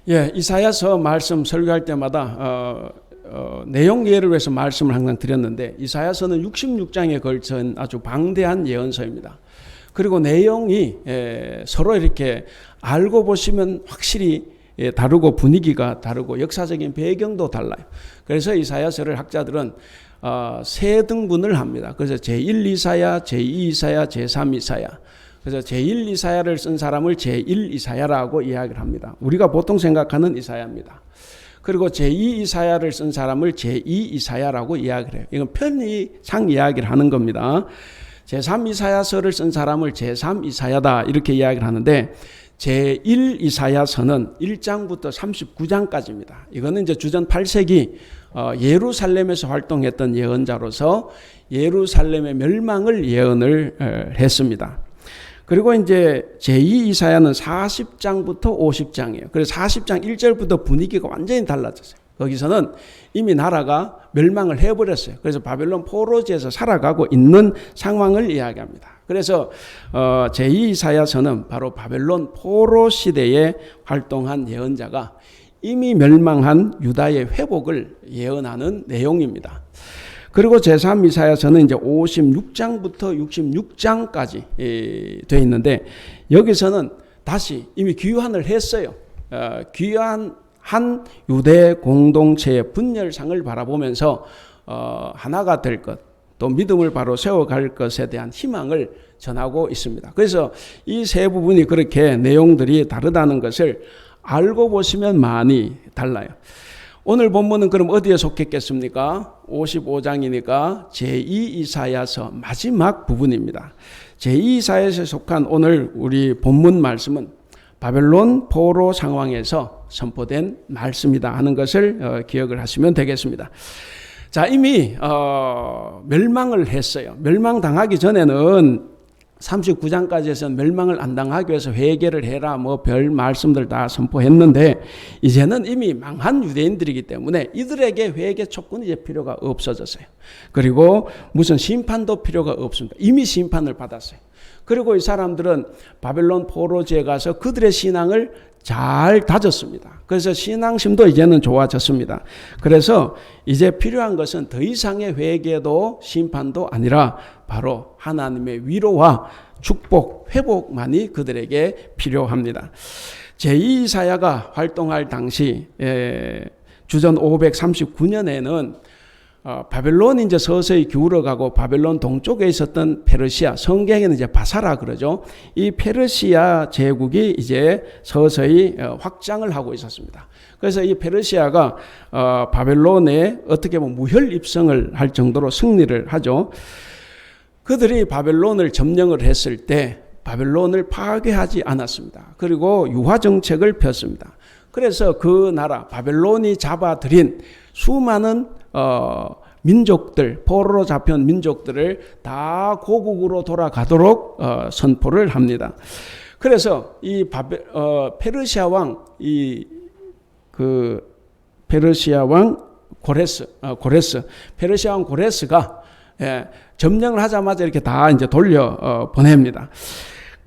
예, 이사야서 말씀 설교할 때마다 내용 이해를 위해서 말씀을 항상 드렸는데, 이사야서는 66장에 걸친 아주 방대한 예언서입니다. 그리고 내용이 서로 이렇게 알고 보시면 확실히 다르고 분위기가 다르고 역사적인 배경도 달라요. 그래서 이사야서를 학자들은 세 등분을 합니다. 그래서 제1 이사야, 제2 이사야, 제3 이사야. 그래서 제1 이사야를 쓴 사람을 제1 이사야라고 이야기를 합니다. 우리가 보통 생각하는 이사야입니다. 그리고 제2 이사야를 쓴 사람을 제2 이사야라고 이야기를 해요. 이건 편의상 이야기를 하는 겁니다. 제3 이사야서를 쓴 사람을 제3 이사야다 이렇게 이야기를 하는데, 제1 이사야서는 1장부터 39장까지입니다. 이거는 이제 주전 8세기 예루살렘에서 활동했던 예언자로서 예루살렘의 멸망을 예언을 했습니다. 그리고 이제 제2 이사야는 40장부터 50장이에요. 그래서 40장 1절부터 분위기가 완전히 달라졌어요. 거기서는 이미 나라가 멸망을 해버렸어요. 그래서 바벨론 포로지에서 살아가고 있는 상황을 이야기합니다. 그래서 제2 이사야서는 바로 바벨론 포로 시대에 활동한 예언자가 이미 멸망한 유다의 회복을 예언하는 내용입니다. 그리고 제3 이사야서는 이제 56장부터 66장까지 되어 있는데, 여기서는 다시 이미 귀환을 했어요. 귀환한 유대 공동체의 분열상을 바라보면서 하나가 될 것, 또 믿음을 바로 세워갈 것에 대한 희망을 전하고 있습니다. 그래서 이 세 부분이 그렇게 내용들이 다르다는 것을 알고 보시면 많이 달라요. 오늘 본문은 그럼 어디에 속했겠습니까? 55장이니까 제2 이사야서 마지막 부분입니다. 제2 이사야서에 속한 오늘 우리 본문 말씀은 바벨론 포로 상황에서 선포된 말씀이다 하는 것을 기억을 하시면 되겠습니다. 자, 이미 멸망을 했어요. 멸망당하기 전에는 39장까지 해서 멸망을 안 당하기 위해서 회개를 해라 뭐 별 말씀들 다 선포했는데, 이제는 이미 망한 유대인들이기 때문에 이들에게 회개 촉구는 이제 필요가 없어졌어요. 그리고 무슨 심판도 필요가 없습니다. 이미 심판을 받았어요. 그리고 이 사람들은 바벨론 포로지에 가서 그들의 신앙을 잘 다졌습니다. 그래서 신앙심도 이제는 좋아졌습니다. 그래서 이제 필요한 것은 더 이상의 회개도 심판도 아니라 바로 하나님의 위로와 축복, 회복만이 그들에게 필요합니다. 제2 이사야가 활동할 당시 주전 539년에는 바벨론이 이제 서서히 기울어가고 바벨론 동쪽에 있었던 페르시아, 성경에는 이제 바사라 그러죠. 이 페르시아 제국이 이제 서서히 확장을 하고 있었습니다. 그래서 이 페르시아가 바벨론에 어떻게 보면 무혈 입성을 할 정도로 승리를 하죠. 그들이 바벨론을 점령을 했을 때 바벨론을 파괴하지 않았습니다. 그리고 유화 정책을 폈습니다. 그래서 그 나라 바벨론이 잡아들인 수많은 민족들, 포로로 잡힌 민족들을 다 고국으로 돌아가도록 선포를 합니다. 그래서 이 페르시아 왕 페르시아 왕 고레스가 점령을 하자마자 이렇게 다 이제 돌려 보냅니다.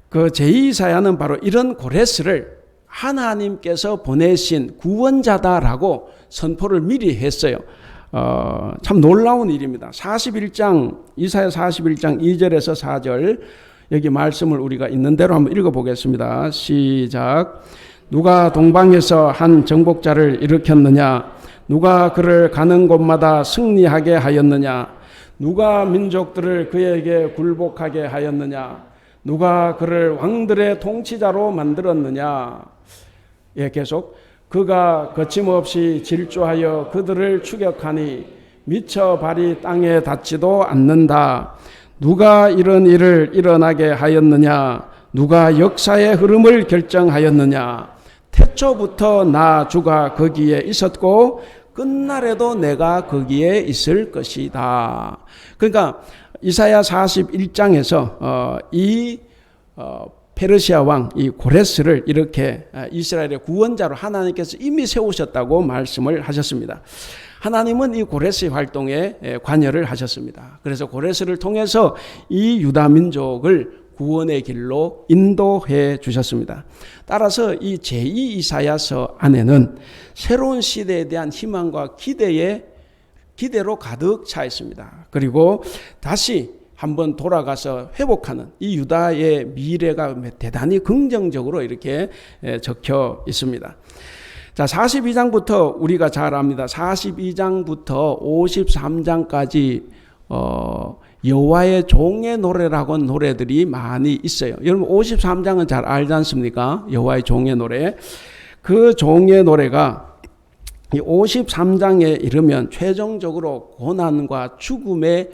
그 제2 이사야는 바로 이런 고레스를 하나님께서 보내신 구원자다라고 선포를 미리 했어요. 참 놀라운 일입니다. 이사야 41장 2절에서 4절, 여기 말씀을 우리가 있는 대로 한번 읽어보겠습니다. 시작. 누가 동방에서 한 정복자를 일으켰느냐? 누가 그를 가는 곳마다 승리하게 하였느냐? 누가 민족들을 그에게 굴복하게 하였느냐? 누가 그를 왕들의 통치자로 만들었느냐? 예, 계속. 그가 거침없이 질주하여 그들을 추격하니 미쳐 발이 땅에 닿지도 않는다. 누가 이런 일을 일어나게 하였느냐? 누가 역사의 흐름을 결정하였느냐? 태초부터 나 주가 거기에 있었고 끝날에도 내가 거기에 있을 것이다. 그러니까 이사야 41장에서 페르시아 왕 이 고레스를 이렇게 이스라엘의 구원자로 하나님께서 이미 세우셨다고 말씀을 하셨습니다. 하나님은 이 고레스의 활동에 관여를 하셨습니다. 그래서 고레스를 통해서 이 유다 민족을 구원의 길로 인도해 주셨습니다. 따라서 이 제2 이사야서 안에는 새로운 시대에 대한 희망과 기대로 가득 차 있습니다. 그리고 다시 한번 돌아가서 회복하는 이 유다의 미래가 대단히 긍정적으로 이렇게 적혀 있습니다. 자, 42장부터 우리가 잘 압니다. 42장부터 53장까지 여호와의 종의 노래라고 하는 노래들이 많이 있어요. 여러분 53장은 잘 알지 않습니까? 여호와의 종의 노래. 그 종의 노래가 이 53장에 이르면 최종적으로 고난과 죽음에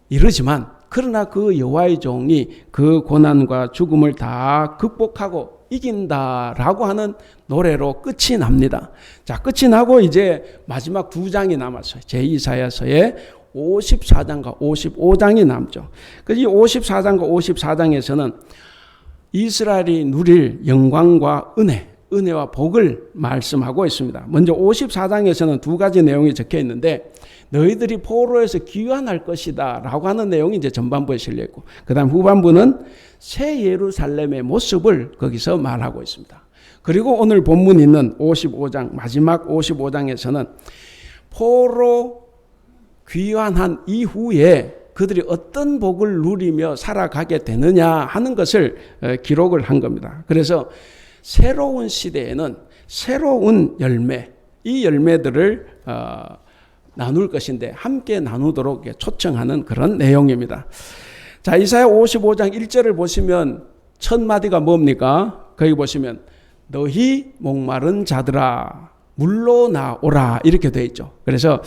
이르지만, 그러나 그 여호와의 종이 그 고난과 죽음을 다 극복하고 이긴다라고 하는 노래로 끝이 납니다. 자, 끝이 나고 이제 마지막 두 장이 남았어요. 제2사야서의 54장과 55장이 남죠. 이 54장과 54장에서는 이스라엘이 누릴 영광과 은혜와 복을 말씀하고 있습니다. 먼저 54장에서는 두 가지 내용이 적혀 있는데, 너희들이 포로에서 귀환할 것이다 라고 하는 내용이 이제 전반부에 실려 있고, 그 다음 후반부는 새 예루살렘의 모습을 거기서 말하고 있습니다. 그리고 오늘 본문 있는 55장, 마지막 55장에서는 포로 귀환한 이후에 그들이 어떤 복을 누리며 살아가게 되느냐 하는 것을 기록을 한 겁니다. 그래서 새로운 시대에는 새로운 열매, 이 열매들을 나눌 것인데 함께 나누도록 초청하는 그런 내용입니다. 자, 이사야 55장 1절을 보시면 첫 마디가 뭡니까? 거기 보시면 너희 목마른 자들아 물로 나오라 이렇게 되어 있죠. 그래서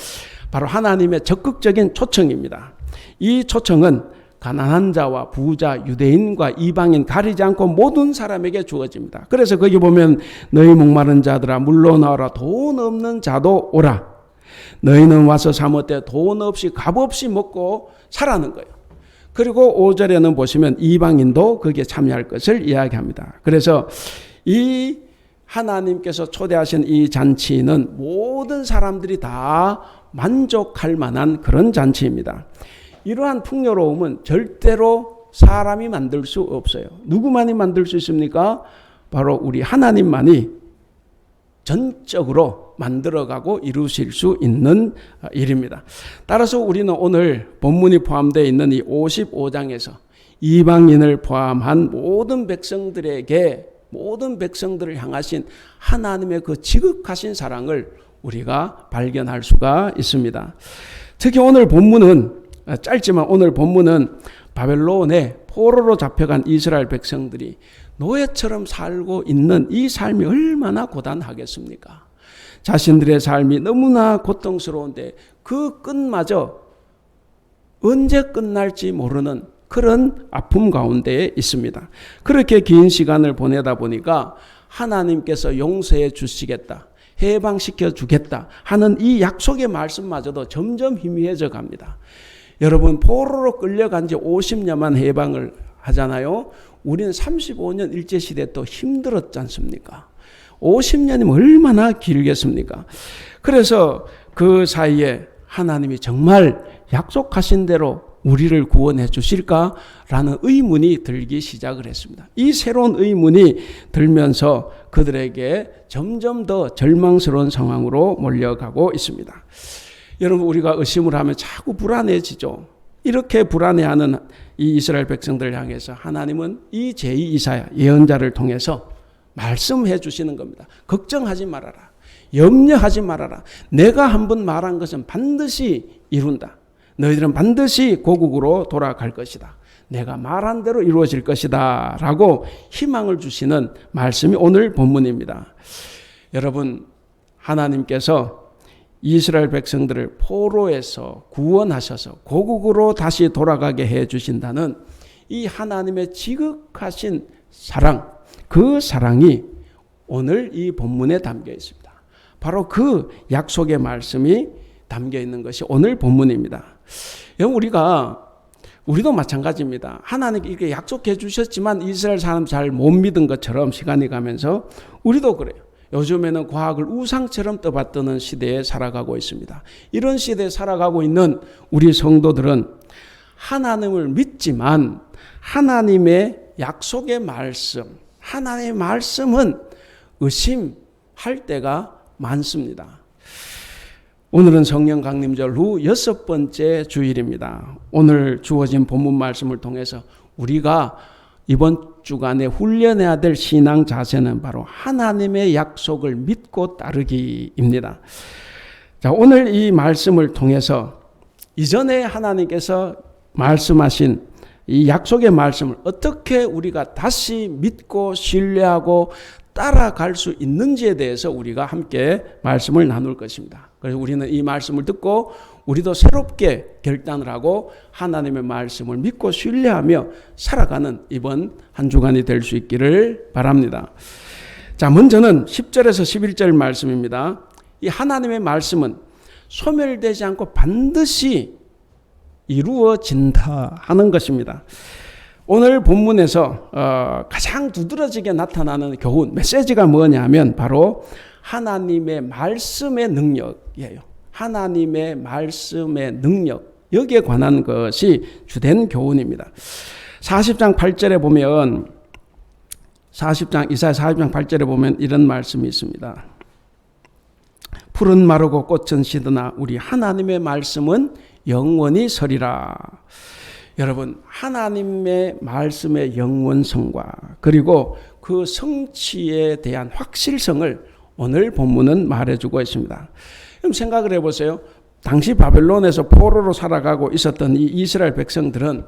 바로 하나님의 적극적인 초청입니다. 이 초청은 가난한 자와 부자, 유대인과 이방인 가리지 않고 모든 사람에게 주어집니다. 그래서 거기 보면 너희 목마른 자들아 물로 나오라, 돈 없는 자도 오라. 너희는 와서 사뭇때 돈 없이 값 없이 먹고 사라는 거예요. 그리고 5절에는 보시면 이방인도 거기에 참여할 것을 이야기합니다. 그래서 이 하나님께서 초대하신 이 잔치는 모든 사람들이 다 만족할 만한 그런 잔치입니다. 이러한 풍요로움은 절대로 사람이 만들 수 없어요. 누구만이 만들 수 있습니까? 바로 우리 하나님만이 전적으로 만들어가고 이루실 수 있는 일입니다. 따라서 우리는 오늘 본문이 포함되어 있는 이 55장에서 이방인을 포함한 모든 백성들을 향하신 하나님의 그 지극하신 사랑을 우리가 발견할 수가 있습니다. 특히 오늘 본문은 짧지만 오늘 본문은 바벨론에 포로로 잡혀간 이스라엘 백성들이 노예처럼 살고 있는 이 삶이 얼마나 고단하겠습니까? 자신들의 삶이 너무나 고통스러운데 그 끝마저 언제 끝날지 모르는 그런 아픔 가운데에 있습니다. 그렇게 긴 시간을 보내다 보니까 하나님께서 용서해 주시겠다, 해방시켜 주겠다 하는 이 약속의 말씀마저도 점점 희미해져 갑니다. 여러분, 포로로 끌려간 지 50년만 해방을 하잖아요. 우리는 35년 일제시대 또 힘들었지 않습니까? 50년이면 얼마나 길겠습니까? 그래서 그 사이에 하나님이 정말 약속하신 대로 우리를 구원해 주실까라는 의문이 들기 시작을 했습니다. 이 새로운 의문이 들면서 그들에게 점점 더 절망스러운 상황으로 몰려가고 있습니다. 여러분, 우리가 의심을 하면 자꾸 불안해지죠. 이렇게 불안해하는 이 이스라엘 백성들을 향해서 하나님은 이 제2 이사야 예언자를 통해서 말씀해 주시는 겁니다. 걱정하지 말아라. 염려하지 말아라. 내가 한번 말한 것은 반드시 이룬다. 너희들은 반드시 고국으로 돌아갈 것이다. 내가 말한 대로 이루어질 것이다 라고 희망을 주시는 말씀이 오늘 본문입니다. 여러분, 하나님께서 이스라엘 백성들을 포로에서 구원하셔서 고국으로 다시 돌아가게 해 주신다는 이 하나님의 지극하신 사랑, 그 사랑이 오늘 이 본문에 담겨 있습니다. 바로 그 약속의 말씀이 담겨 있는 것이 오늘 본문입니다. 우리도 마찬가지입니다. 하나님께 이렇게 약속해 주셨지만 이스라엘 사람 잘 못 믿은 것처럼 시간이 가면서 우리도 그래요. 요즘에는 과학을 우상처럼 떠받드는 시대에 살아가고 있습니다. 이런 시대에 살아가고 있는 우리 성도들은 하나님을 믿지만 하나님의 약속의 말씀, 하나님의 말씀은 의심할 때가 많습니다. 오늘은 성령 강림절 후 6번째 주일입니다. 오늘 주어진 본문 말씀을 통해서 우리가 이번 주간에 훈련해야 될 신앙 자세는 바로 하나님의 약속을 믿고 따르기입니다. 자, 오늘 이 말씀을 통해서 이전에 하나님께서 말씀하신 이 약속의 말씀을 어떻게 우리가 다시 믿고 신뢰하고 따라갈 수 있는지에 대해서 우리가 함께 말씀을 나눌 것입니다. 그래서 우리는 이 말씀을 듣고 우리도 새롭게 결단을 하고 하나님의 말씀을 믿고 신뢰하며 살아가는 이번 한 주간이 될 수 있기를 바랍니다. 자, 먼저는 10절에서 11절 말씀입니다. 이 하나님의 말씀은 소멸되지 않고 반드시 이루어진다 하는 것입니다. 오늘 본문에서 가장 두드러지게 나타나는 교훈, 메시지가 뭐냐면 바로 하나님의 말씀의 능력이에요. 하나님의 말씀의 능력, 여기에 관한 것이 주된 교훈입니다. 40장 8절에 보면 이사야 40장 8절에 보면 이런 말씀이 있습니다. 풀은 마르고 꽃은 시드나 우리 하나님의 말씀은 영원히 서리라. 여러분, 하나님의 말씀의 영원성과 그리고 그 성취에 대한 확실성을 오늘 본문은 말해주고 있습니다. 그럼 생각을 해보세요. 당시 바벨론에서 포로로 살아가고 있었던 이 이스라엘 백성들은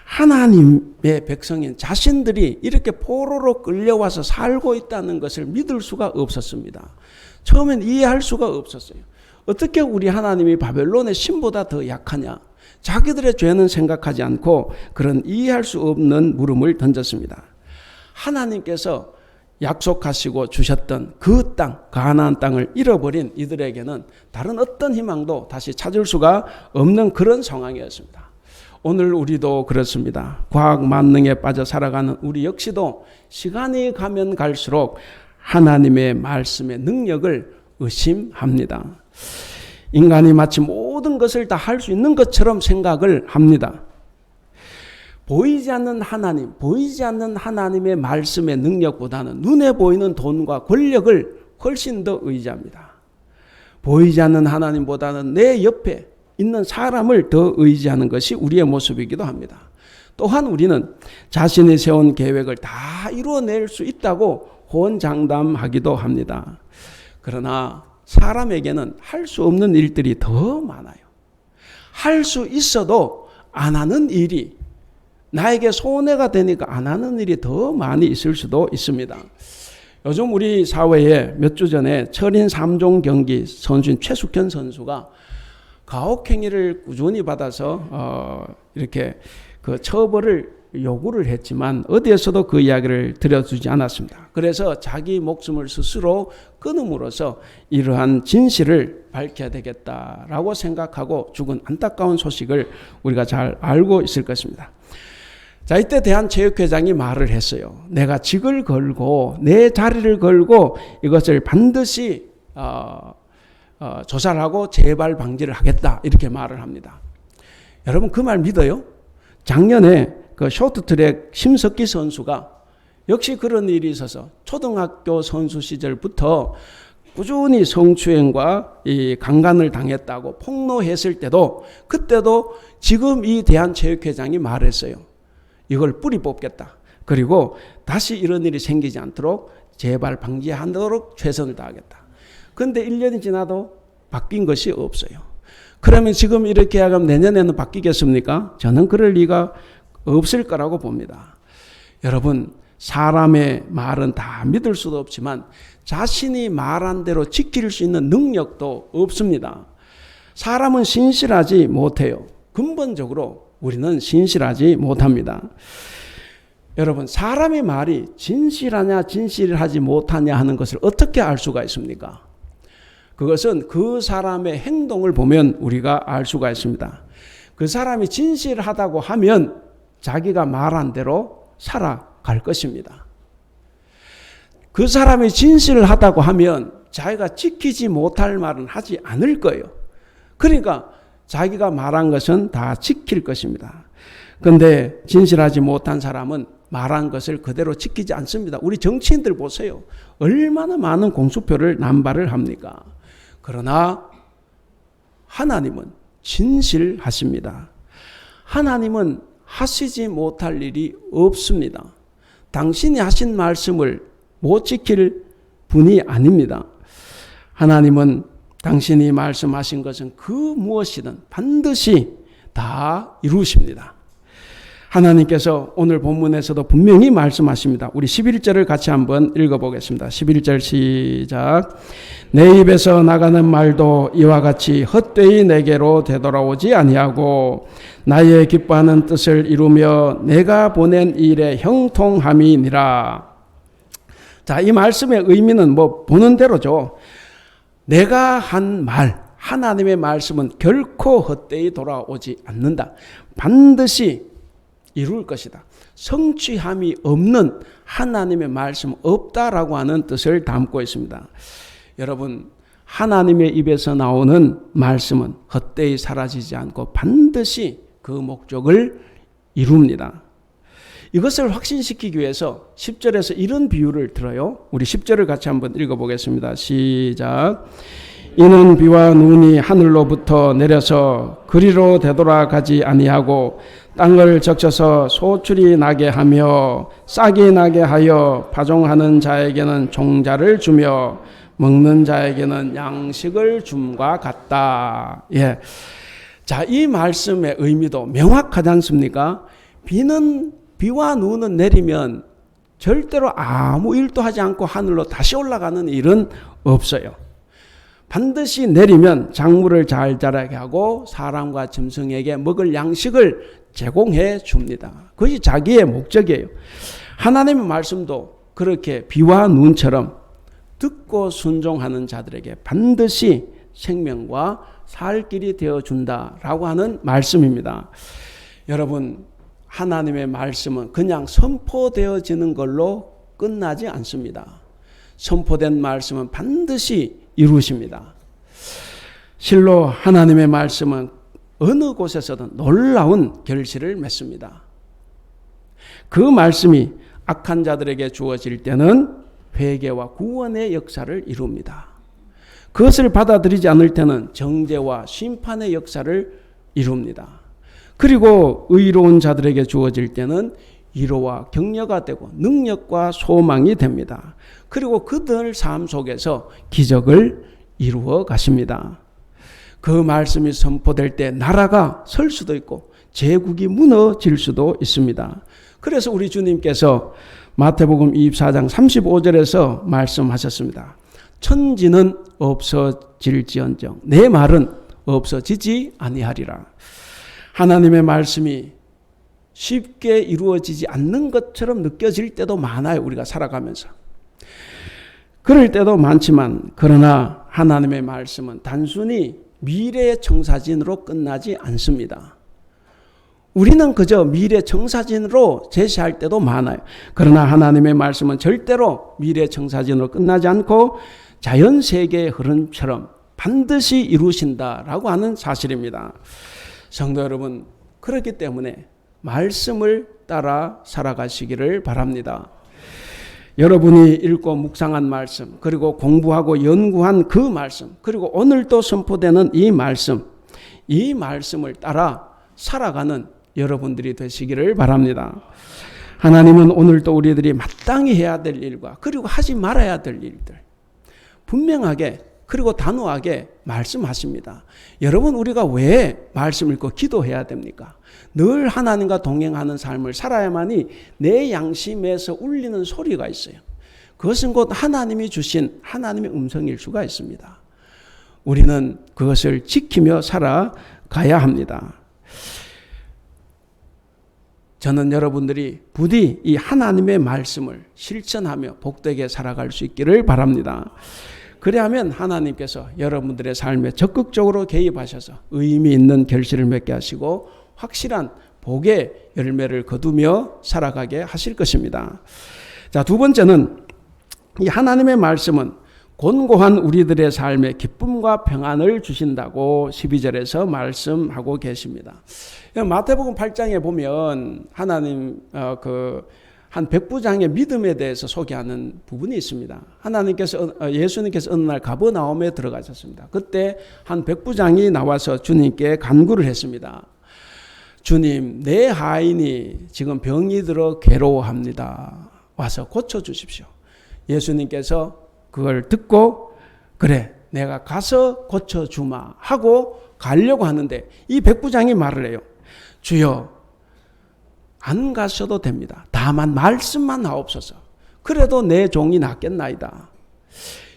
하나님의 백성인 자신들이 이렇게 포로로 끌려와서 살고 있다는 것을 믿을 수가 없었습니다. 처음엔 이해할 수가 없었어요. 어떻게 우리 하나님이 바벨론의 신보다 더 약하냐? 자기들의 죄는 생각하지 않고 그런 이해할 수 없는 물음을 던졌습니다. 하나님께서 약속하시고 주셨던 그 땅, 가나안 땅을 잃어버린 이들에게는 다른 어떤 희망도 다시 찾을 수가 없는 그런 상황이었습니다. 오늘 우리도 그렇습니다. 과학 만능에 빠져 살아가는 우리 역시도 시간이 가면 갈수록 하나님의 말씀의 능력을 의심합니다. 인간이 마치 모든 것을 다 할 수 있는 것처럼 생각을 합니다. 보이지 않는 하나님, 보이지 않는 하나님의 말씀의 능력보다는 눈에 보이는 돈과 권력을 훨씬 더 의지합니다. 보이지 않는 하나님보다는 내 옆에 있는 사람을 더 의지하는 것이 우리의 모습이기도 합니다. 또한 우리는 자신이 세운 계획을 다 이루어낼 수 있다고 호언장담하기도 합니다. 그러나 사람에게는 할 수 없는 일들이 더 많아요. 할 수 있어도 안 하는 일이 나에게 손해가 되니까 안 하는 일이 더 많이 있을 수도 있습니다. 요즘 우리 사회에 몇 주 전에 철인 3종 경기 선수인 최숙현 선수가 가혹행위를 꾸준히 받아서 이렇게 그 처벌을 요구를 했지만 어디에서도 그 이야기를 들려주지 않았습니다. 그래서 자기 목숨을 스스로 끊음으로써 이러한 진실을 밝혀야 되겠다라고 생각하고 죽은 안타까운 소식을 우리가 잘 알고 있을 것입니다. 자, 이때 대한체육회장이 말을 했어요. 내가 직을 걸고 내 자리를 걸고 이것을 반드시 조사를 하고 재발 방지를 하겠다 이렇게 말을 합니다. 여러분 그 말 믿어요? 작년에 그 쇼트트랙 심석기 선수가 역시 그런 일이 있어서 초등학교 선수 시절부터 꾸준히 성추행과 이 강간을 당했다고 폭로했을 때도 그때도 지금 이 대한체육회장이 말했어요. 이걸 뿌리 뽑겠다. 그리고 다시 이런 일이 생기지 않도록 재발 방지하도록 최선을 다하겠다. 그런데 1년이 지나도 바뀐 것이 없어요. 그러면 지금 이렇게 하면 내년에는 바뀌겠습니까? 저는 그럴 리가 없을 거라고 봅니다. 여러분, 사람의 말은 다 믿을 수도 없지만 자신이 말한 대로 지킬 수 있는 능력도 없습니다. 사람은 신실하지 못해요. 근본적으로 우리는 신실하지 못합니다. 여러분, 사람의 말이 진실하냐 진실하지 못하냐 하는 것을 어떻게 알 수가 있습니까? 그것은 그 사람의 행동을 보면 우리가 알 수가 있습니다. 그 사람이 진실하다고 하면 자기가 말한 대로 살아갈 것입니다. 그 사람이 진실하다고 하면 자기가 지키지 못할 말은 하지 않을 거예요. 그러니까 자기가 말한 것은 다 지킬 것입니다. 그런데 진실하지 못한 사람은 말한 것을 그대로 지키지 않습니다. 우리 정치인들 보세요. 얼마나 많은 공수표를 남발을 합니까? 그러나 하나님은 진실하십니다. 하나님은 하시지 못할 일이 없습니다. 당신이 하신 말씀을 못 지킬 분이 아닙니다. 하나님은 당신이 말씀하신 것은 그 무엇이든 반드시 다 이루십니다. 하나님께서 오늘 본문에서도 분명히 말씀하십니다. 우리 11절을 같이 한번 읽어보겠습니다. 11절 시작. 내 입에서 나가는 말도 이와 같이 헛되이 내게로 되돌아오지 아니하고 나의 기뻐하는 뜻을 이루며 내가 보낸 일에 형통함이니라. 자, 이 말씀의 의미는 보는 대로죠. 내가 한 말, 하나님의 말씀은 결코 헛되이 돌아오지 않는다. 반드시 이룰 것이다. 성취함이 없는 하나님의 말씀 없다라고 하는 뜻을 담고 있습니다. 여러분, 하나님의 입에서 나오는 말씀은 헛되이 사라지지 않고 반드시 그 목적을 이룹니다. 이것을 확신시키기 위해서 10절에서 이런 비유를 들어요. 우리 10절을 같이 한번 읽어보겠습니다. 시작. 이는 비와 눈이 하늘로부터 내려서 그리로 되돌아가지 아니하고 땅을 적셔서 소출이 나게 하며 싹이 나게 하여 파종하는 자에게는 종자를 주며 먹는 자에게는 양식을 줌과 같다. 예. 자, 이 말씀의 의미도 명확하지 않습니까? 비와 눈은 내리면 절대로 아무 일도 하지 않고 하늘로 다시 올라가는 일은 없어요. 반드시 내리면 작물을 잘 자라게 하고 사람과 짐승에게 먹을 양식을 제공해 줍니다. 그것이 자기의 목적이에요. 하나님의 말씀도 그렇게 비와 눈처럼 듣고 순종하는 자들에게 반드시 생명과 살 길이 되어준다라고 하는 말씀입니다. 여러분, 하나님의 말씀은 그냥 선포되어지는 걸로 끝나지 않습니다. 선포된 말씀은 반드시 이루십니다. 실로 하나님의 말씀은 어느 곳에서든 놀라운 결실을 맺습니다. 그 말씀이 악한 자들에게 주어질 때는 회개와 구원의 역사를 이룹니다. 그것을 받아들이지 않을 때는 정죄와 심판의 역사를 이룹니다. 그리고 의로운 자들에게 주어질 때는 위로와 격려가 되고 능력과 소망이 됩니다. 그리고 그들 삶 속에서 기적을 이루어 가십니다. 그 말씀이 선포될 때 나라가 설 수도 있고 제국이 무너질 수도 있습니다. 그래서 우리 주님께서 마태복음 24장 35절에서 말씀하셨습니다. 천지는 없어질지언정 내 말은 없어지지 아니하리라. 하나님의 말씀이 쉽게 이루어지지 않는 것처럼 느껴질 때도 많아요. 우리가 살아가면서. 그럴 때도 많지만 그러나 하나님의 말씀은 단순히 미래의 청사진으로 끝나지 않습니다. 우리는 그저 미래 청사진으로 제시할 때도 많아요. 그러나 하나님의 말씀은 절대로 미래 청사진으로 끝나지 않고 자연세계의 흐름처럼 반드시 이루신다라고 하는 사실입니다. 성도 여러분, 그렇기 때문에 말씀을 따라 살아가시기를 바랍니다. 여러분이 읽고 묵상한 말씀, 그리고 공부하고 연구한 그 말씀, 그리고 오늘 또 선포되는 이 말씀을 따라 살아가는 여러분들이 되시기를 바랍니다. 하나님은 오늘도 우리들이 마땅히 해야 될 일과 그리고 하지 말아야 될 일들 분명하게 그리고 단호하게 말씀하십니다. 여러분, 우리가 왜 말씀 읽고 기도해야 됩니까? 늘 하나님과 동행하는 삶을 살아야만이 내 양심에서 울리는 소리가 있어요. 그것은 곧 하나님이 주신 하나님의 음성일 수가 있습니다. 우리는 그것을 지키며 살아가야 합니다. 저는 여러분들이 부디 이 하나님의 말씀을 실천하며 복되게 살아갈 수 있기를 바랍니다. 그래야면 하나님께서 여러분들의 삶에 적극적으로 개입하셔서 의미 있는 결실을 맺게 하시고 확실한 복의 열매를 거두며 살아가게 하실 것입니다. 자, 두 번째는 이 하나님의 말씀은 곤고한 우리들의 삶에 기쁨과 평안을 주신다고 12절에서 말씀하고 계십니다. 마태복음 8장에 보면 하나님 한 백부장의 믿음에 대해서 소개하는 부분이 있습니다. 예수님께서 어느 날 가버나움에 들어가셨습니다. 그때 한 백부장이 나와서 주님께 간구를 했습니다. 주님, 내 하인이 지금 병이 들어 괴로워합니다. 와서 고쳐주십시오. 예수님께서 그걸 듣고 그래 내가 가서 고쳐주마 하고 가려고 하는데 이 백부장이 말을 해요. 주여, 안 가셔도 됩니다. 다만 말씀만 하옵소서. 그래도 내 종이 낫겠나이다.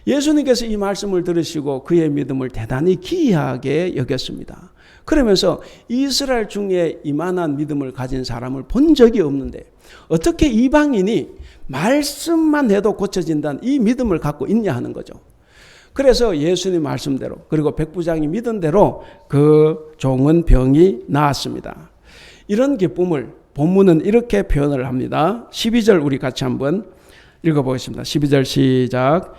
예수님께서 이 말씀을 들으시고 그의 믿음을 대단히 기이하게 여겼습니다. 그러면서 이스라엘 중에 이만한 믿음을 가진 사람을 본 적이 없는데 어떻게 이방인이 말씀만 해도 고쳐진다는 이 믿음을 갖고 있냐 하는 거죠. 그래서 예수님 말씀대로 그리고 백부장이 믿은 대로 그 종은 병이 나았습니다. 이런 기쁨을 본문은 이렇게 표현을 합니다. 12절 우리 같이 한번 읽어보겠습니다. 12절 시작.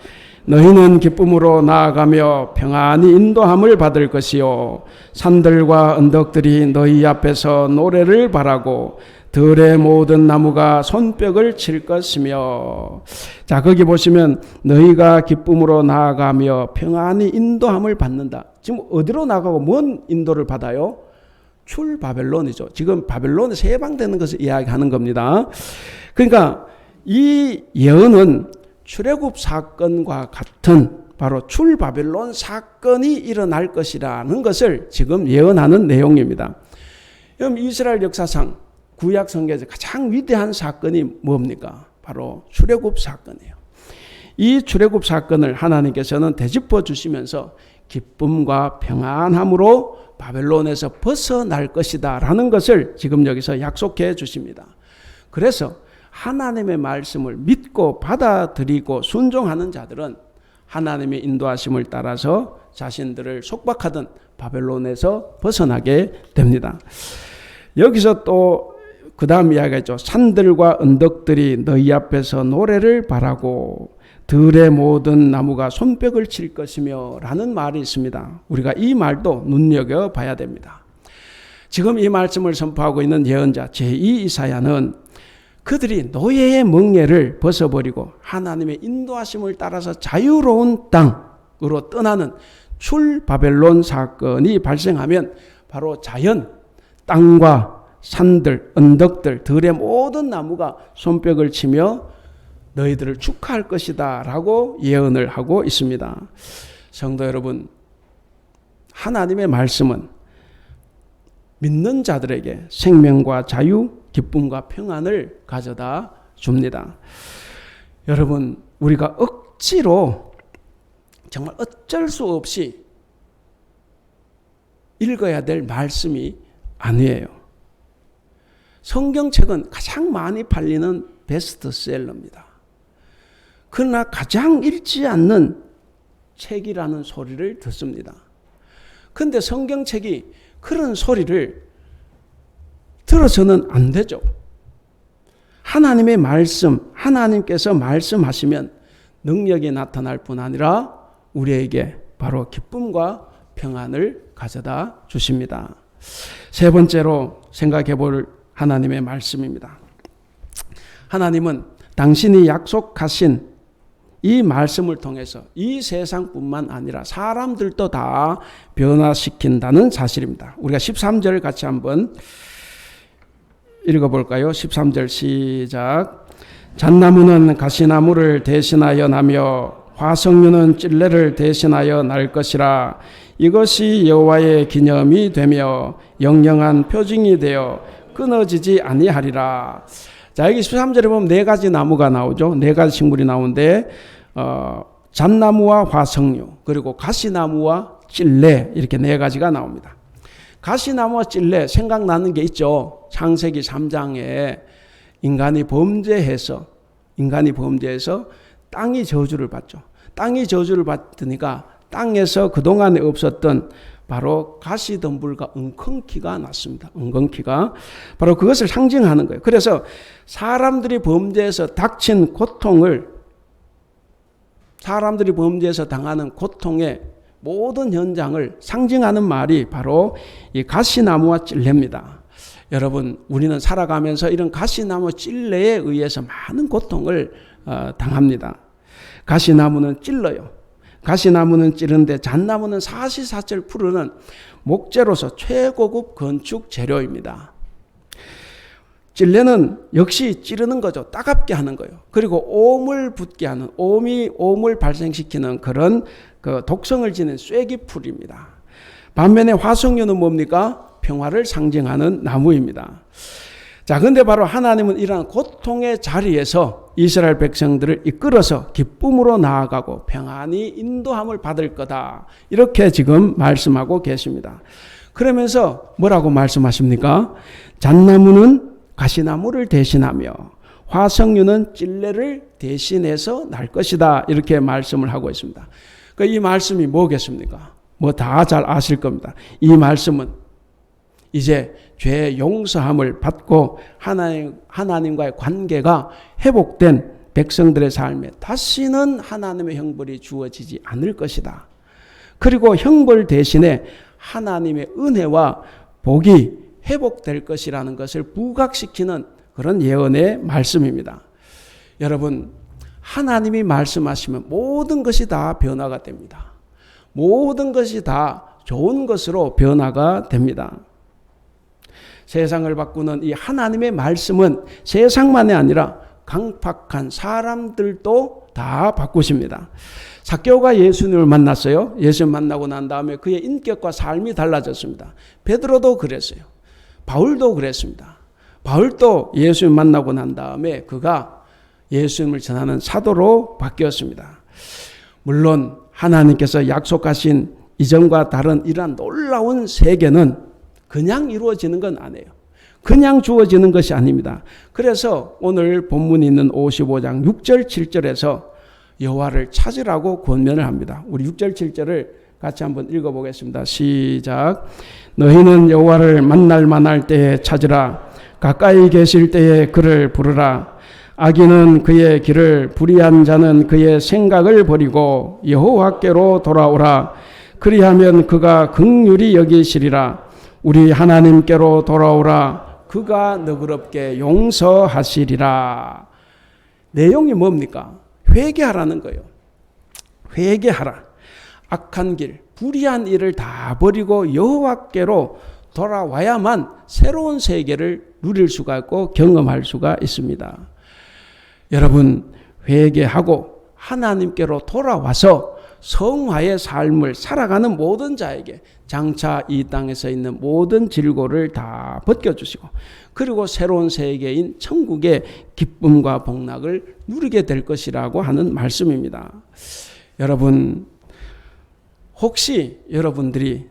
너희는 기쁨으로 나아가며 평안히 인도함을 받을 것이요 산들과 언덕들이 너희 앞에서 노래를 바라고 들의 모든 나무가 손뼉을 칠 것이며. 자, 거기 보시면 너희가 기쁨으로 나아가며 평안히 인도함을 받는다. 지금 어디로 나가고 뭔 인도를 받아요? 출바벨론이죠. 지금 바벨론에서 해방되는 것을 이야기하는 겁니다. 그러니까 이 예언은 출애굽 사건과 같은 바로 출바벨론 사건이 일어날 것이라는 것을 지금 예언하는 내용입니다. 그럼 이스라엘 역사상 구약 성경에서 가장 위대한 사건이 뭡니까? 바로 출애굽 사건이에요. 이 출애굽 사건을 하나님께서는 되짚어 주시면서 기쁨과 평안함으로 바벨론에서 벗어날 것이다 라는 것을 지금 여기서 약속해 주십니다. 그래서 하나님의 말씀을 믿고 받아들이고 순종하는 자들은 하나님의 인도하심을 따라서 자신들을 속박하던 바벨론에서 벗어나게 됩니다. 여기서 또 그 다음 이야기가 있죠. 산들과 언덕들이 너희 앞에서 노래를 바라고 들의 모든 나무가 손뼉을 칠 것이며 라는 말이 있습니다. 우리가 이 말도 눈여겨봐야 됩니다. 지금 이 말씀을 선포하고 있는 예언자 제2 이사야는 그들이 노예의 멍에를 벗어버리고 하나님의 인도하심을 따라서 자유로운 땅으로 떠나는 출바벨론 사건이 발생하면 바로 자연, 땅과 산들, 언덕들, 들의 모든 나무가 손뼉을 치며 너희들을 축하할 것이다 라고 예언을 하고 있습니다. 성도 여러분, 하나님의 말씀은 믿는 자들에게 생명과 자유, 기쁨과 평안을 가져다 줍니다. 여러분, 우리가 억지로 정말 어쩔 수 없이 읽어야 될 말씀이 아니에요. 성경책은 가장 많이 팔리는 베스트셀러입니다. 그러나 가장 읽지 않는 책이라는 소리를 듣습니다. 그런데 성경책이 그런 소리를 들어서는 안 되죠. 하나님의 말씀, 하나님께서 말씀하시면 능력이 나타날 뿐 아니라 우리에게 바로 기쁨과 평안을 가져다 주십니다. 세 번째로 생각해 볼 하나님의 말씀입니다. 하나님은 당신이 약속하신 이 말씀을 통해서 이 세상뿐만 아니라 사람들도 다 변화시킨다는 사실입니다. 우리가 13절 같이 한번 읽어볼까요? 13절 시작. 잣나무는 가시나무를 대신하여 나며 화석류는 찔레를 대신하여 날 것이라. 이것이 여호와의 기념이 되며 영영한 표징이 되어 끊어지지 아니하리라. 자, 여기 13절에 보면 네 가지 나무가 나오죠. 네 가지 식물이 나오는데 잣나무와 화석류 그리고 가시나무와 찔레 이렇게 네 가지가 나옵니다. 가시나무와 찔레 생각나는 게 있죠. 창세기 3장에 인간이 범죄해서 땅이 저주를 받죠. 땅이 저주를 받으니까 땅에서 그동안에 없었던 바로 가시덤불과 엉겅퀴가 났습니다. 엉겅퀴가 바로 그것을 상징하는 거예요. 그래서 사람들이 범죄해서 닥친 고통을 사람들이 범죄에서 당하는 고통의 모든 현장을 상징하는 말이 바로 이 가시나무와 찔레입니다. 여러분, 우리는 살아가면서 이런 가시나무 찔레에 의해서 많은 고통을 당합니다. 가시나무는 찔러요. 가시나무는 찌른데 잣나무는 사시사철 푸르는 목재로서 최고급 건축 재료입니다. 찔레는 역시 찌르는 거죠. 따갑게 하는 거예요. 그리고 옴을 붙게 하는, 옴을 발생시키는 그런 그 독성을 지닌 쐐기풀입니다. 반면에 화석류는 뭡니까? 평화를 상징하는 나무입니다. 자, 근데 바로 하나님은 이러한 고통의 자리에서 이스라엘 백성들을 이끌어서 기쁨으로 나아가고 평안히 인도함을 받을 거다. 이렇게 지금 말씀하고 계십니다. 그러면서 뭐라고 말씀하십니까? 잣나무는 가시나무를 대신하며 화석류는 찔레를 대신해서 날 것이다. 이렇게 말씀을 하고 있습니다. 이 말씀이 뭐겠습니까? 뭐 다 잘 아실 겁니다. 이 말씀은 이제 죄 용서함을 받고 하나님과의 관계가 회복된 백성들의 삶에 다시는 하나님의 형벌이 주어지지 않을 것이다. 그리고 형벌 대신에 하나님의 은혜와 복이 회복될 것이라는 것을 부각시키는 그런 예언의 말씀입니다. 여러분, 하나님이 말씀하시면 모든 것이 다 변화가 됩니다. 모든 것이 다 좋은 것으로 변화가 됩니다. 세상을 바꾸는 이 하나님의 말씀은 세상만이 아니라 강팍한 사람들도 다 바꾸십니다. 삭개오가 예수님을 만났어요. 예수님 만나고 난 다음에 그의 인격과 삶이 달라졌습니다. 베드로도 그랬어요. 바울도 그랬습니다. 바울도 예수님 만나고 난 다음에 그가 예수님을 전하는 사도로 바뀌었습니다. 물론 하나님께서 약속하신 이전과 다른 이러한 놀라운 세계는 그냥 이루어지는 건 아니에요. 그냥 주어지는 것이 아닙니다. 그래서 오늘 본문이 있는 55장 6절 7절에서 여호와를 찾으라고 권면을 합니다. 우리 6절 7절을 같이 한번 읽어보겠습니다. 시작. 너희는 여호와를 만날 때에 찾으라. 가까이 계실 때에 그를 부르라. 악인은 그의 길을, 불의한 자는 그의 생각을 버리고 여호와께로 돌아오라. 그리하면 그가 긍휼히 여기시리라. 우리 하나님께로 돌아오라. 그가 너그럽게 용서하시리라. 내용이 뭡니까? 회개하라는 거예요. 회개하라. 악한 길, 불의한 일을 다 버리고 여호와께로 돌아와야만 새로운 세계를 누릴 수가 있고 경험할 수가 있습니다. 여러분, 회개하고 하나님께로 돌아와서 성화의 삶을 살아가는 모든 자에게 장차 이 땅에서 있는 모든 질고를 다 벗겨주시고 그리고 새로운 세계인 천국의 기쁨과 복락을 누리게 될 것이라고 하는 말씀입니다. 여러분, 혹시 여러분들이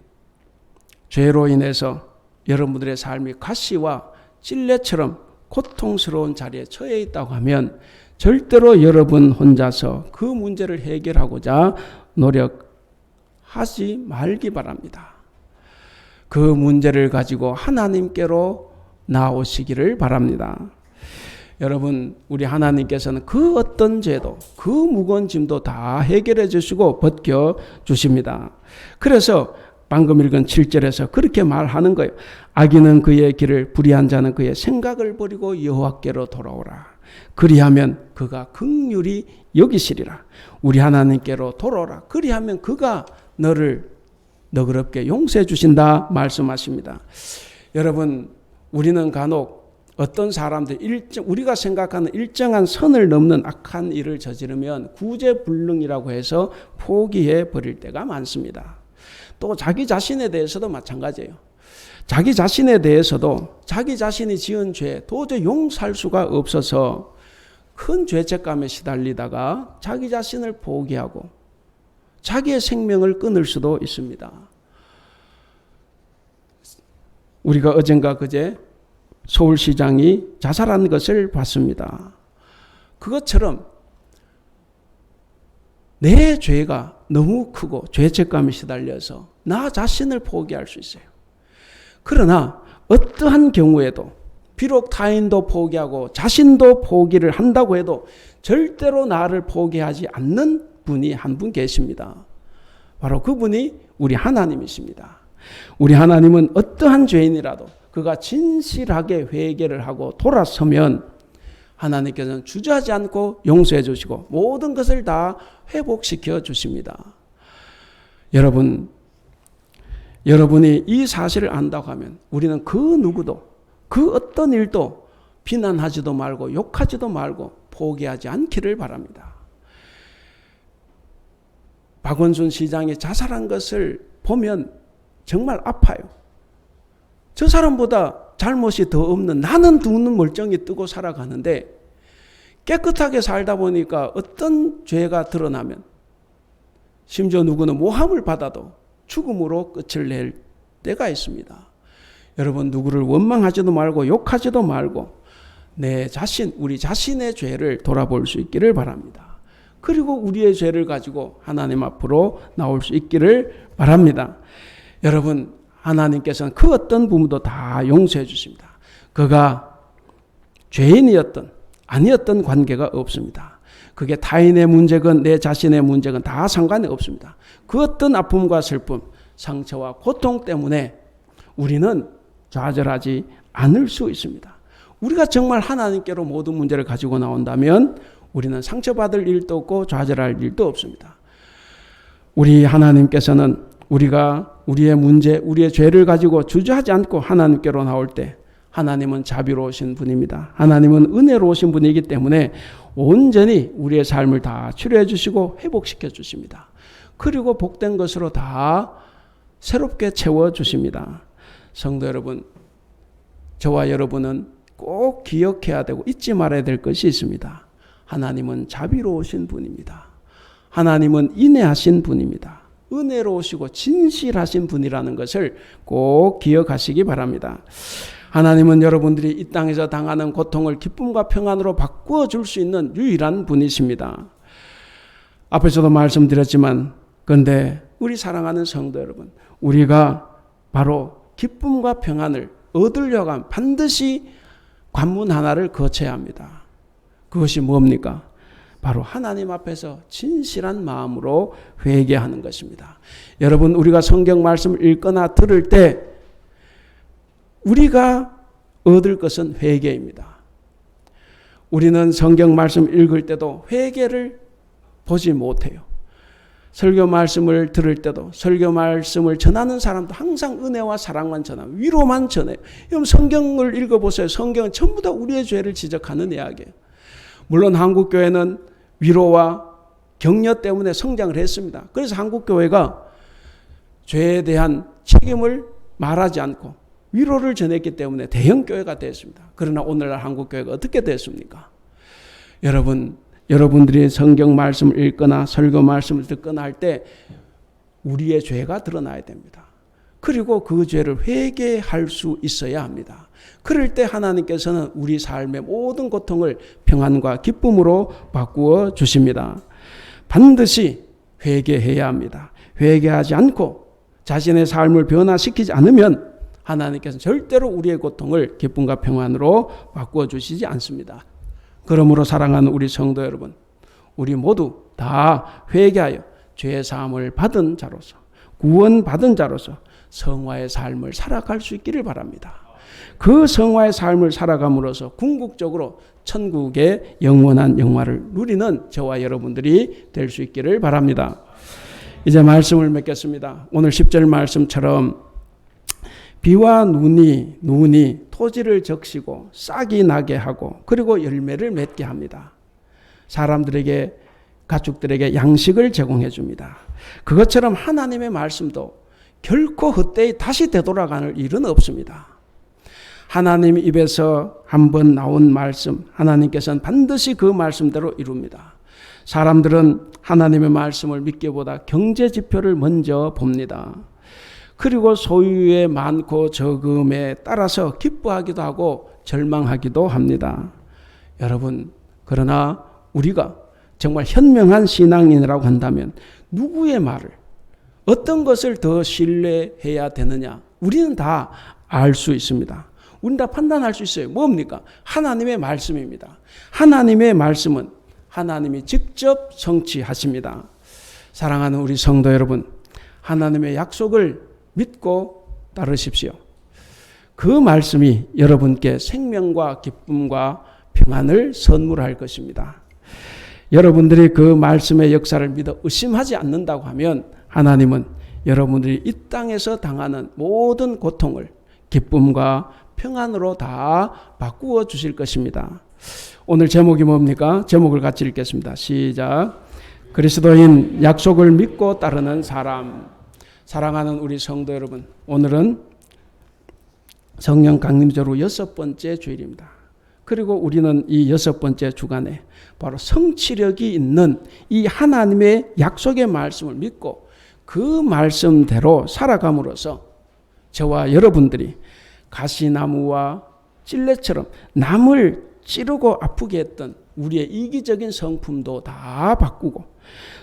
죄로 인해서 여러분들의 삶이 가시와 찔레처럼 고통스러운 자리에 처해 있다고 하면 절대로 여러분 혼자서 그 문제를 해결하고자 노력하지 말기 바랍니다. 그 문제를 가지고 하나님께로 나오시기를 바랍니다. 여러분, 우리 하나님께서는 그 어떤 죄도, 그 무거운 짐도 다 해결해 주시고 벗겨 주십니다. 그래서 방금 읽은 7절에서 그렇게 말하는 거예요. 악인은 그의 길을, 불의한 자는 그의 생각을 버리고 여호와께로 돌아오라. 그리하면 그가 긍휼히 여기시리라. 우리 하나님께로 돌아오라. 그리하면 그가 너를 너그럽게 용서해 주신다 말씀하십니다. 여러분, 우리는 간혹 어떤 사람들 우리가 생각하는 일정한 선을 넘는 악한 일을 저지르면 구제불능이라고 해서 포기해 버릴 때가 많습니다. 또 자기 자신에 대해서도 마찬가지예요. 자기 자신에 대해서도 자기 자신이 지은 죄 도저히 용서할 수가 없어서 큰 죄책감에 시달리다가 자기 자신을 포기하고 자기의 생명을 끊을 수도 있습니다. 우리가 어젠가 그제 서울시장이 자살한 것을 봤습니다. 그것처럼 내 죄가 너무 크고 죄책감에 시달려서 나 자신을 포기할 수 있어요. 그러나 어떠한 경우에도 비록 타인도 포기하고 자신도 포기를 한다고 해도 절대로 나를 포기하지 않는 분이 한 분 계십니다. 바로 그분이 우리 하나님이십니다. 우리 하나님은 어떠한 죄인이라도 그가 진실하게 회개를 하고 돌아서면 하나님께서는 주저하지 않고 용서해 주시고 모든 것을 다 회복시켜 주십니다. 여러분이 이 사실을 안다고 하면 우리는 그 누구도 그 어떤 일도 비난하지도 말고 욕하지도 말고 포기하지 않기를 바랍니다. 박원순 시장이 자살한 것을 보면 정말 아파요. 저 사람보다 잘못이 더 없는 나는 두 눈 멀쩡히 뜨고 살아가는데 깨끗하게 살다 보니까 어떤 죄가 드러나면 심지어 누구는 모함을 받아도 죽음으로 끝을 낼 때가 있습니다. 여러분 누구를 원망하지도 말고 욕하지도 말고 우리 자신의 죄를 돌아볼 수 있기를 바랍니다. 그리고 우리의 죄를 가지고 하나님 앞으로 나올 수 있기를 바랍니다. 여러분 하나님께서는 그 어떤 부분도 다 용서해 주십니다. 그가 죄인이었던 아니었던 관계가 없습니다. 그게 타인의 문제건 내 자신의 문제건 다 상관이 없습니다. 그 어떤 아픔과 슬픔, 상처와 고통 때문에 우리는 좌절하지 않을 수 있습니다. 우리가 정말 하나님께로 모든 문제를 가지고 나온다면 우리는 상처받을 일도 없고 좌절할 일도 없습니다. 우리 하나님께서는 우리가 우리의 문제, 우리의 죄를 가지고 주저하지 않고 하나님께로 나올 때 하나님은 자비로우신 분입니다. 하나님은 은혜로우신 분이기 때문에 온전히 우리의 삶을 다 치료해 주시고 회복시켜 주십니다. 그리고 복된 것으로 다 새롭게 채워 주십니다. 성도 여러분, 저와 여러분은 꼭 기억해야 되고 잊지 말아야 될 것이 있습니다. 하나님은 자비로우신 분입니다. 하나님은 인내하신 분입니다. 은혜로우시고 진실하신 분이라는 것을 꼭 기억하시기 바랍니다. 하나님은 여러분들이 이 땅에서 당하는 고통을 기쁨과 평안으로 바꾸어 줄 수 있는 유일한 분이십니다. 앞에서도 말씀드렸지만 그런데 우리 사랑하는 성도 여러분, 우리가 바로 기쁨과 평안을 얻으려고 하면 반드시 관문 하나를 거쳐야 합니다. 그것이 뭡니까? 바로 하나님 앞에서 진실한 마음으로 회개하는 것입니다. 여러분 우리가 성경 말씀을 읽거나 들을 때 우리가 얻을 것은 회개입니다. 우리는 성경 말씀 읽을 때도 회개를 보지 못해요. 설교 말씀을 들을 때도 설교 말씀을 전하는 사람도 항상 은혜와 사랑만 전하고 위로만 전해요. 여러분 성경을 읽어보세요. 성경은 전부 다 우리의 죄를 지적하는 이야기예요. 물론 한국교회는 위로와 격려 때문에 성장을 했습니다. 그래서 한국교회가 죄에 대한 책임을 말하지 않고 위로를 전했기 때문에 대형교회가 됐습니다. 그러나 오늘날 한국교회가 어떻게 됐습니까? 여러분들이 성경 말씀을 읽거나 설교 말씀을 듣거나 할 때 우리의 죄가 드러나야 됩니다. 그리고 그 죄를 회개할 수 있어야 합니다. 그럴 때 하나님께서는 우리 삶의 모든 고통을 평안과 기쁨으로 바꾸어 주십니다. 반드시 회개해야 합니다. 회개하지 않고 자신의 삶을 변화시키지 않으면 하나님께서는 절대로 우리의 고통을 기쁨과 평안으로 바꾸어 주시지 않습니다. 그러므로 사랑하는 우리 성도 여러분, 우리 모두 다 회개하여 죄 사함을 받은 자로서 구원받은 자로서 성화의 삶을 살아갈 수 있기를 바랍니다. 그 성화의 삶을 살아감으로써 궁극적으로 천국의 영원한 영화를 누리는 저와 여러분들이 될 수 있기를 바랍니다. 이제 말씀을 맺겠습니다. 오늘 10절 말씀처럼 비와 눈이 토지를 적시고 싹이 나게 하고 그리고 열매를 맺게 합니다. 사람들에게 가축들에게 양식을 제공해 줍니다. 그것처럼 하나님의 말씀도 결코 헛되이 다시 되돌아가는 일은 없습니다. 하나님 입에서 한번 나온 말씀, 하나님께서는 반드시 그 말씀대로 이룹니다. 사람들은 하나님의 말씀을 믿기보다 경제 지표를 먼저 봅니다. 그리고 소유의 많고 적음에 따라서 기뻐하기도 하고 절망하기도 합니다. 여러분, 그러나 우리가 정말 현명한 신앙인이라고 한다면 누구의 말을, 어떤 것을 더 신뢰해야 되느냐, 우리는 다 알 수 있습니다. 우리는 다 판단할 수 있어요. 뭡니까? 하나님의 말씀입니다. 하나님의 말씀은 하나님이 직접 성취하십니다. 사랑하는 우리 성도 여러분, 하나님의 약속을 믿고 따르십시오. 그 말씀이 여러분께 생명과 기쁨과 평안을 선물할 것입니다. 여러분들이 그 말씀의 역사를 믿어 의심하지 않는다고 하면 하나님은 여러분들이 이 땅에서 당하는 모든 고통을 기쁨과 평안으로 다 바꾸어 주실 것입니다. 오늘 제목이 뭡니까? 제목을 같이 읽겠습니다. 시작. 그리스도인 약속을 믿고 따르는 사람. 사랑하는 우리 성도 여러분, 오늘은 성령 강림절후 6번째 주일입니다. 그리고 우리는 이 6번째 주간에 바로 성취력이 있는 이 하나님의 약속의 말씀을 믿고 그 말씀대로 살아감으로써 저와 여러분들이 가시나무와 찔레처럼 남을 찌르고 아프게 했던 우리의 이기적인 성품도 다 바꾸고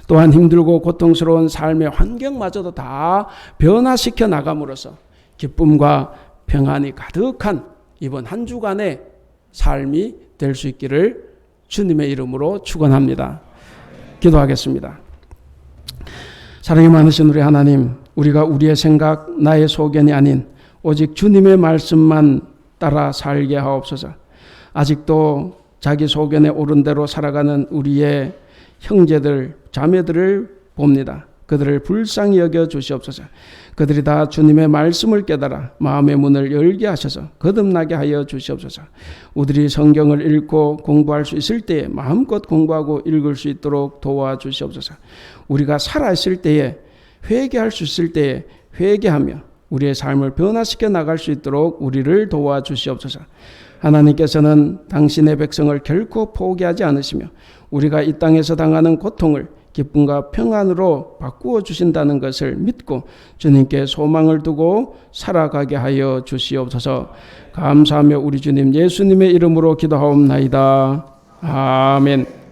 또한 힘들고 고통스러운 삶의 환경마저도 다 변화시켜 나감으로써 기쁨과 평안이 가득한 이번 한 주간의 삶이 될 수 있기를 주님의 이름으로 축원합니다. 기도하겠습니다. 사랑이 많으신 우리 하나님, 우리가 우리의 생각, 나의 소견이 아닌 오직 주님의 말씀만 따라 살게 하옵소서. 아직도 자기 소견에 오른 대로 살아가는 우리의 형제들, 자매들을 봅니다. 그들을 불쌍히 여겨 주시옵소서. 그들이 다 주님의 말씀을 깨달아 마음의 문을 열게 하셔서 거듭나게 하여 주시옵소서. 우리들이 성경을 읽고 공부할 수 있을 때에 마음껏 공부하고 읽을 수 있도록 도와주시옵소서. 우리가 살아있을 때에 회개할 수 있을 때에 회개하며 우리의 삶을 변화시켜 나갈 수 있도록 우리를 도와주시옵소서. 하나님께서는 당신의 백성을 결코 포기하지 않으시며 우리가 이 땅에서 당하는 고통을 기쁨과 평안으로 바꾸어 주신다는 것을 믿고 주님께 소망을 두고 살아가게 하여 주시옵소서. 감사하며 우리 주님 예수님의 이름으로 기도하옵나이다. 아멘.